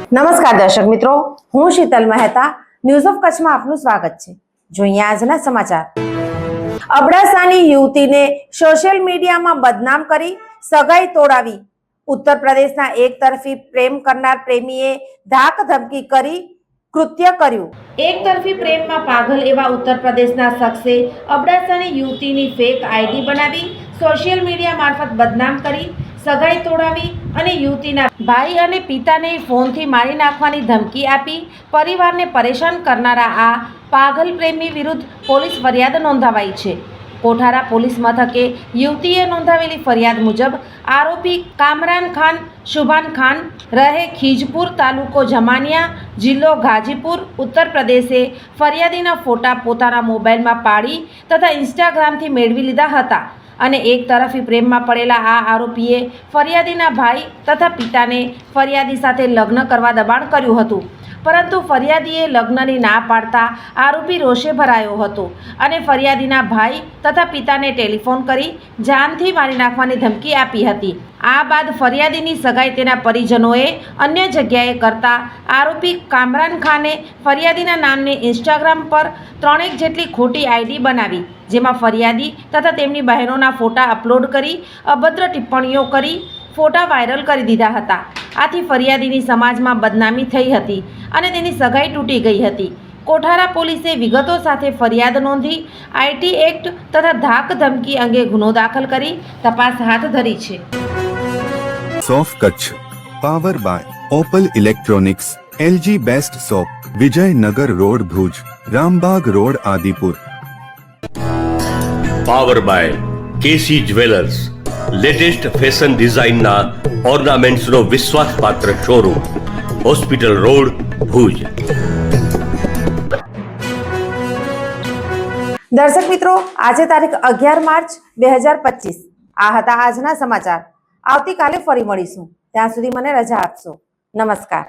નમસ્કાર દર્શક મિત્રો, હું શીતલ મહેતા ન્યૂઝ ઓફ કચ્છમાં આપનું સ્વાગત છે। જોઈએ આજના સમાચાર। અબડાસાની યુવતીને સોશિયલ મીડિયામાં બદનામ કરી સગાઈ તોડાવી। ઉત્તર પ્રદેશના એક તરફી પ્રેમ કરનાર પ્રેમીએ ધાક ધમકી કરી કૃત્ય કર્યું। એક તરફી પ્રેમમાં પાગલ એવા ઉત્તર પ્રદેશના શખ્સે અબડાસાની યુવતીની ફેક આઈડી બનાવી સોશિયલ મીડિયા મારફત બદનામ કરી સગાઈ તોડાવી અને યુવતીના ભાઈ અને પિતાને ફોનથી મારી નાખવાની ધમકી આપી પરિવારને પરેશાન કરનારા આ પાગલ પ્રેમી વિરુદ્ધ પોલીસ ફરિયાદ નોંધાવાઈ છે। કોઠારા પોલીસ મથકે યુવતીએ નોંધાવેલી ફરિયાદ મુજબ આરોપી કામરાન ખાન શુભાન ખાન રહે ખીજપુર, તાલુકો જમાનિયા, જિલ્લો ગાજીપુર, ઉત્તર પ્રદેશે ફરિયાદીના ફોટા પોતાના મોબાઈલમાં પાડી તથા ઇન્સ્ટાગ્રામથી મેળવી લીધા હતા અને એક તરફી પ્રેમમાં પડેલા આ આરોપીએ ફરિયાદીના ભાઈ તથા પિતાને ફરિયાદી સાથે લગ્ન કરવા દબાણ કર્યું હતું, પરંતુ ફરિયાદીએ લગ્નની ના પાડતા આરોપી રોષે ભરાયો હતો અને ફરિયાદીના ભાઈ તથા પિતાને ટેલિફોન કરી જાનથી મારી નાખવાની ધમકી આપી હતી। આ બાદ ફરિયાદીની સગાઈ તેના પરિજનોએ અન્ય જગ્યાએ કરતા આરોપી કામરાન ખાને ફરિયાદીના નામની ઇન્સ્ટાગ્રામ પર 3 જેટલી ખોટી આઈડી બનાવી, જેમાં ફરિયાદી તથા તેમની બહેનોના ફોટા અપલોડ કરી અભદ્ર ટિપ્પણીઓ કરી ફોટા વાયરલ કરી દીધા હતા। આથી ફરિયાદીની સમાજમાં બદનામી થઈ હતી અને તેની સગાઈ તૂટી ગઈ હતી। કોઠારા પોલીસે વિગતો સાથે ફરિયાદ નોંધી આઈટી એક્ટ તથા ધાક ધમકી અંગે ગુનો દાખલ કરી તપાસ હાથ ધરી છે। સોફ Kutch power by Opal electronics, LG best shop, Vijaynagar road Bhuj, Rambag road Adipur. Power by KC jewellers, latest fashion ડિઝાઇનના ઓર્નામેન્ટ્સનો વિશ્વાસપાત્ર શોરૂમ, હોસ્પિટલ રોડ ભુજ। દર્શક મિત્રો, આજે તારીખ 11 માર્ચ 2025 આ હતા આજના સમાચાર। આવતીકાલે ફરી મળીશું, ત્યાં સુધી મને રજા આપશો। નમસ્કાર।